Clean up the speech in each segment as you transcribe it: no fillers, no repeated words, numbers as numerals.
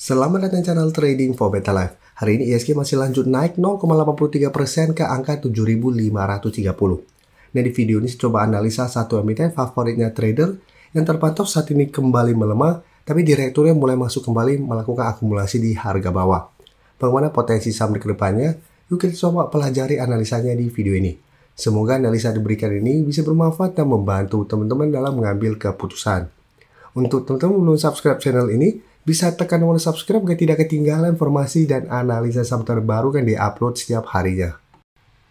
Selamat datang di channel Trading for Better Life. Hari ini ISG masih lanjut naik 0,83% ke angka 7.530. Nah, di video ini saya coba analisa satu emiten favoritnya trader yang terpantau saat ini kembali melemah, tapi direkturnya mulai masuk kembali melakukan akumulasi di harga bawah. Bagaimana potensi saham di kedepannya? Yuk kita coba pelajari analisanya di video ini. Semoga analisa diberikan ini bisa bermanfaat dan membantu teman-teman dalam mengambil keputusan. Untuk teman-teman belum subscribe channel ini, bisa tekan tombol subscribe agar tidak ketinggalan informasi dan analisa saham terbaru yang diupload setiap harinya.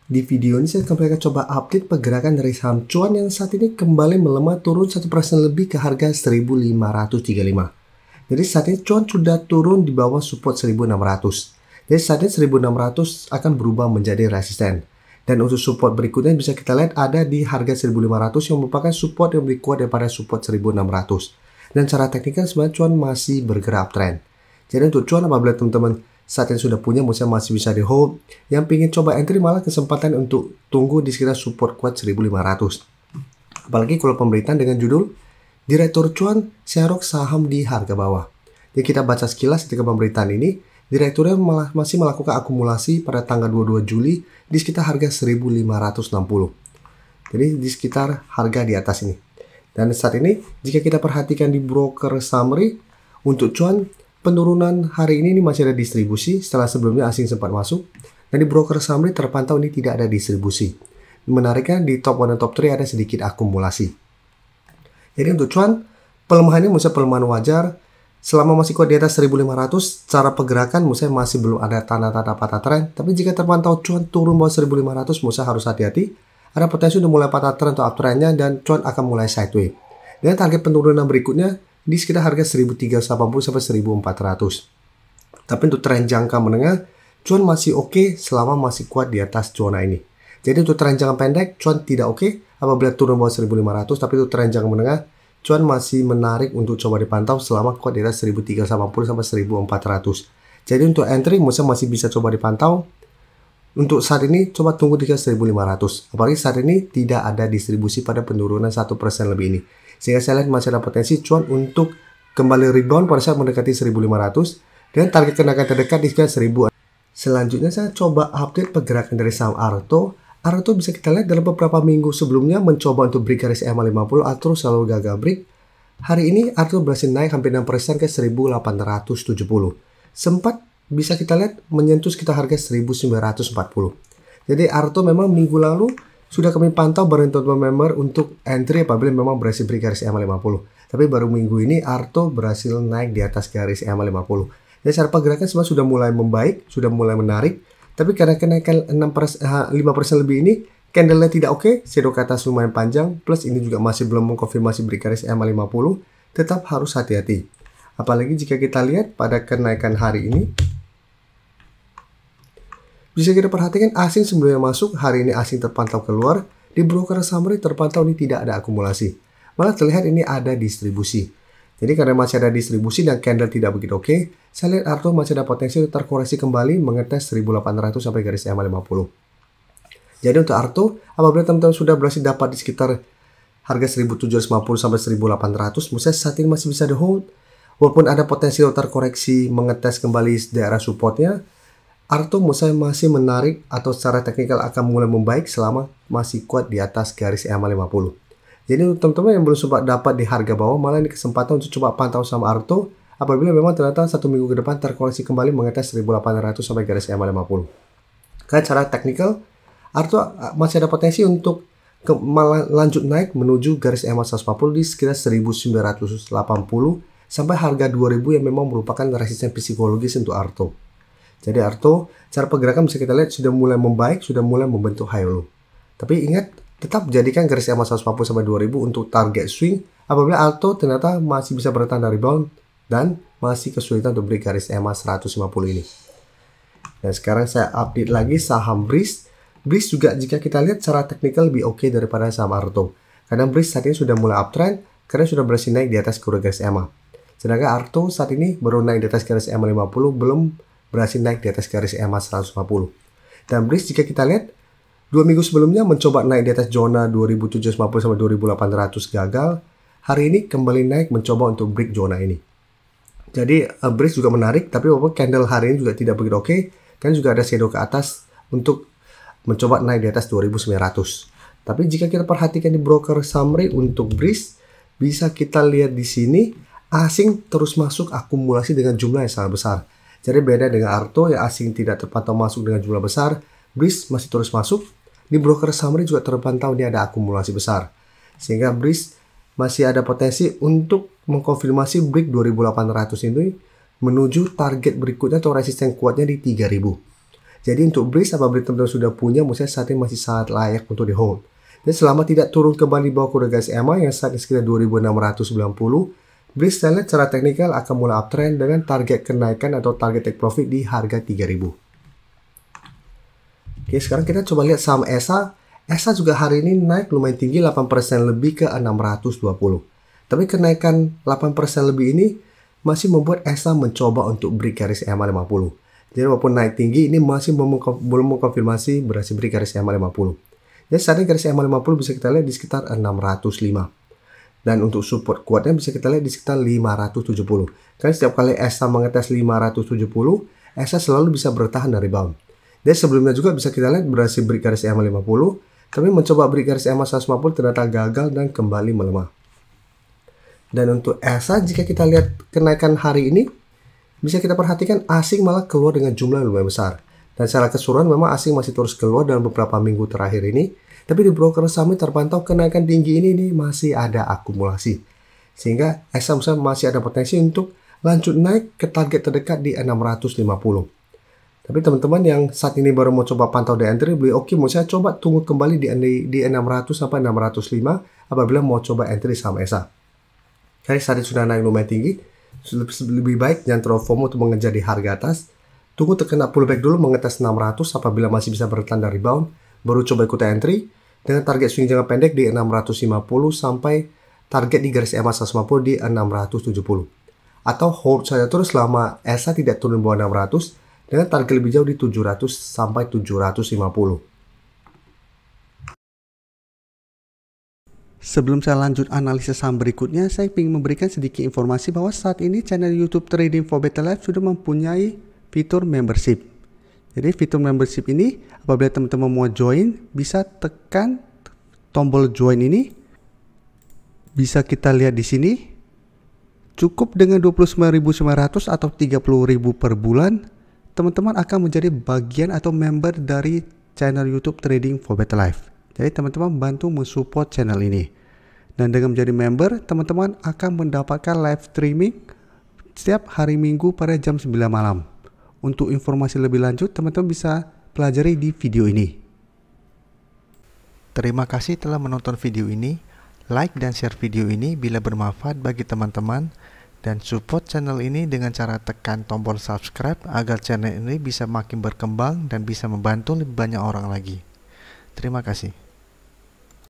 Di video ini saya akan coba update pergerakan dari saham cuan yang saat ini kembali melemah turun 1% lebih ke harga 1.535. Jadi saat ini cuan sudah turun di bawah support 1.600. Jadi saat ini 1.600 akan berubah menjadi resisten. Dan untuk support berikutnya bisa kita lihat ada di harga 1.500 yang merupakan support yang lebih kuat daripada support 1.600. Dan secara teknikal sebenarnya cuan masih bergerak uptrend. Jadi untuk cuan apabila teman-teman saat ini sudah punya, misalnya masih bisa di hold, yang ingin coba entry malah kesempatan untuk tunggu di sekitar support kuat 1.500. Apalagi kalau pemberitaan dengan judul Direktur Cuan serok saham di harga bawah. Jadi kita baca sekilas ketika pemberitaan ini, direkturnya masih melakukan akumulasi pada tanggal 22 Juli di sekitar harga 1.560. Jadi di sekitar harga di atas ini. Dan saat ini, jika kita perhatikan di broker summary, untuk cuan, penurunan hari ini masih ada distribusi setelah sebelumnya asing sempat masuk. Dan di broker summary terpantau ini tidak ada distribusi. Menariknya, di top 1 dan top 3 ada sedikit akumulasi. Jadi untuk cuan, pelemahannya misalnya pelemahan wajar. Selama masih kuat di atas 1.500, cara pergerakan misalnya masih belum ada tanda-tanda patah tren. Tapi jika terpantau cuan turun bawah 1.500, misalnya harus hati-hati. Ada potensi untuk mulai patah tren atau uptrendnya dan cuan akan mulai sideways. Dan target penurunan berikutnya di sekitar harga 1.380 sampai 1.400. Tapi untuk tren jangka menengah, cuan masih oke selama masih kuat di atas zona ini. Jadi untuk tren jangka pendek, cuan tidak oke apabila turun bawah 1.500. Tapi untuk tren jangka menengah, cuan masih menarik untuk coba dipantau selama kuat di atas 1.380 sampai 1.400. Jadi untuk entry masih bisa coba dipantau. Untuk saat ini coba tunggu di 1.500. Apalagi saat ini tidak ada distribusi pada penurunan 1% lebih ini. Sehingga saya lihat masih ada potensi cuan untuk kembali rebound pada saat mendekati 1.500 dan target kenaikan terdekat di sekitar 1.000. Selanjutnya saya coba update pergerakan dari saham Arto. Arto bisa kita lihat dalam beberapa minggu sebelumnya mencoba untuk break garis EMA 50 atau selalu gagal break. Hari ini Arto berhasil naik hampir 6% ke 1.870. Sempat bisa kita lihat menyentuh sekitar harga 1.940. Jadi Arto memang minggu lalu sudah kami pantau bareng teman-teman member untuk entry apabila memang berhasil break garis EMA 50. Tapi baru minggu ini Arto berhasil naik di atas garis EMA 50. Jadi secara pergerakan sebenarnya sudah mulai membaik, sudah mulai menarik. Tapi karena kenaikan 5% lebih ini, candle-nya tidak oke, shadow ke atas lumayan panjang, plus ini juga masih belum mengkonfirmasi break garis EMA 50, tetap harus hati-hati. Apalagi jika kita lihat pada kenaikan hari ini, bisa kita perhatikan asing sebelumnya masuk, hari ini asing terpantau keluar, di broker summary terpantau ini tidak ada akumulasi. Malah terlihat ini ada distribusi. Jadi karena masih ada distribusi dan candle tidak begitu oke, saya lihat Arto masih ada potensi untuk terkoreksi kembali mengetes 1.800 sampai garis EMA 50. Jadi untuk Arto, apabila teman-teman sudah berhasil dapat di sekitar harga 1.750 sampai 1.800, misalnya saat ini masih bisa di hold, walaupun ada potensi untuk terkoreksi mengetes kembali daerah supportnya, Arto masih menarik atau secara teknikal akan mulai membaik selama masih kuat di atas garis EMA 50. Jadi untuk teman-teman yang belum sempat dapat di harga bawah, malah ini kesempatan untuk coba pantau sama Arto apabila memang ternyata satu minggu ke depan terkoreksi kembali mengetes 1.800 sampai garis EMA 50. Karena secara teknikal, Arto masih ada potensi untuk lanjut naik menuju garis EMA 140 di sekitar 1.980 sampai harga 2.000 yang memang merupakan resisten psikologis untuk Arto. Jadi Arto, cara pergerakan bisa kita lihat sudah mulai membaik, sudah mulai membentuk high low. Tapi ingat, tetap jadikan garis EMA 140 sampai 2000 untuk target swing apabila Arto ternyata masih bisa bertahan dari rebound dan masih kesulitan untuk break garis EMA 150 ini. Dan sekarang saya update lagi saham Breeze. Breeze juga jika kita lihat secara teknikal lebih oke daripada saham Arto. Karena Breeze saat ini sudah mulai uptrend karena sudah berhasil naik di atas garis EMA. Sedangkan Arto saat ini baru naik di atas garis EMA 50, belum berhasil naik di atas garis EMA 150. Dan Breeze jika kita lihat 2 minggu sebelumnya mencoba naik di atas zona 2750 sampai 2800 gagal. Hari ini kembali naik mencoba untuk break zona ini. Jadi breeze juga menarik, tapi walaupun candle hari ini juga tidak begitu oke, kan juga ada shadow ke atas untuk mencoba naik di atas 2.900. Tapi jika kita perhatikan di broker summary untuk breeze, bisa kita lihat di sini asing terus masuk akumulasi dengan jumlah yang sangat besar. Jadi beda dengan Arto yang asing tidak terpantau masuk dengan jumlah besar, breeze masih terus masuk. Di broker summary juga terpantau ini ada akumulasi besar. Sehingga breeze masih ada potensi untuk mengkonfirmasi break 2800 ini menuju target berikutnya atau resisten kuatnya di 3000. Jadi untuk breeze apabila teman-teman sudah punya, menurut saya saat ini masih sangat layak untuk di hold. Dan selama tidak turun kembali bawah kode garis EMA yang saat ini sekitar 2690, breeze saya lihat secara teknikal akan mulai uptrend dengan target kenaikan atau target take profit di harga 3000. Oke, sekarang kita coba lihat saham ESA. ESA juga hari ini naik lumayan tinggi 8% lebih ke 620. Tapi kenaikan 8% lebih ini masih membuat ESA mencoba untuk break garis EMA 50. Jadi walaupun naik tinggi ini masih belum mengkonfirmasi berhasil break garis EMA 50. Jadi saat ini garis EMA 50 bisa kita lihat di sekitar 605. Dan untuk support kuatnya bisa kita lihat di sekitar 570. Karena setiap kali ESA mengetes 570, ESA selalu bisa bertahan dari rebound. Dan sebelumnya juga bisa kita lihat berhasil break garis EMA 50. Kami mencoba break garis EMA 150 ternyata gagal dan kembali melemah. Dan untuk ESA jika kita lihat kenaikan hari ini, bisa kita perhatikan asing malah keluar dengan jumlah yang lumayan besar. Dan secara keseluruhan memang asing masih terus keluar dalam beberapa minggu terakhir ini. Tapi di broker summary terpantau kenaikan tinggi ini masih ada akumulasi. Sehingga ESA masih ada potensi untuk lanjut naik ke target terdekat di 650. Tapi teman-teman yang saat ini baru mau coba pantau di entry, beli oke, mau saya coba tunggu kembali di 600 sampai 605 apabila mau coba entry saham ESA. Jadi saat ini sudah naik lumayan tinggi, lebih baik jangan terlalu FOMO untuk mengejar di harga atas. Tunggu terkena pullback dulu mengetes 600 apabila masih bisa bertanda rebound, baru coba ikut entry dengan target swing jangka pendek di 650 sampai target di garis EMA 150 di 670. Atau hold saja terus selama ESA tidak turun bawah 600 dengan target lebih jauh di 700 sampai 750. Sebelum saya lanjut analisis saham berikutnya, saya ingin memberikan sedikit informasi bahwa saat ini channel YouTube Trading for Better Life sudah mempunyai fitur membership. Jadi fitur membership ini apabila teman-teman mau join, bisa tekan tombol join ini. Bisa kita lihat di sini. Cukup dengan 29.900 atau 30.000 per bulan, teman-teman akan menjadi bagian atau member dari channel YouTube Trading for Better Life. Jadi teman-teman bantu mensupport channel ini. Dan dengan menjadi member, teman-teman akan mendapatkan live streaming setiap hari Minggu pada jam 9 malam. Untuk informasi lebih lanjut, teman-teman bisa pelajari di video ini. Terima kasih telah menonton video ini. Like dan share video ini bila bermanfaat bagi teman-teman. Dan support channel ini dengan cara tekan tombol subscribe agar channel ini bisa makin berkembang dan bisa membantu lebih banyak orang lagi. Terima kasih.